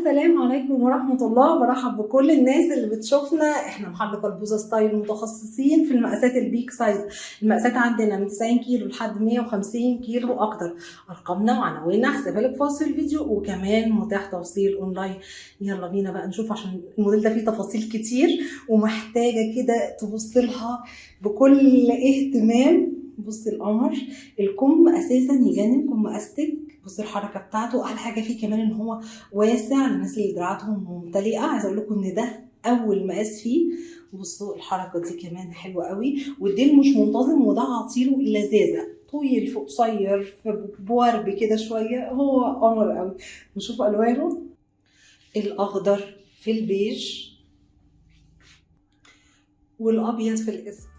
السلام عليكم ورحمة الله. برحب بكل الناس اللي بتشوفنا. احنا محل قلبوزة ستايل متخصصين في المقاسات البيك سايز. المقاسات عندنا من 90 كيلو لحد 150 كيلو واكتر. ارقامنا وعناويننا هسيبها لك في وصف الفيديو، وكمان متاح توصيل اونلاين. يلا بينا بقى نشوف، عشان الموديل ده فيه تفاصيل كتير ومحتاجة كده تبص لها بكل اهتمام. بص القمر، الكم اساسا يجنن، كم استك. بص الحركه بتاعته، احلى حاجه فيه كمان ان هو واسع للناس اللي دراعاتهم ممتلئه. عايزه اقول لكم ان ده اول مقاس فيه. بصوا الحركه دي كمان حلوه قوي، والديل مش منتظم، وده عطيله لذاذه، طويل في قصير في بورب كده شويه. هو قمر قوي. نشوف الوانه، الاخضر في البيج والابيض في الاسود.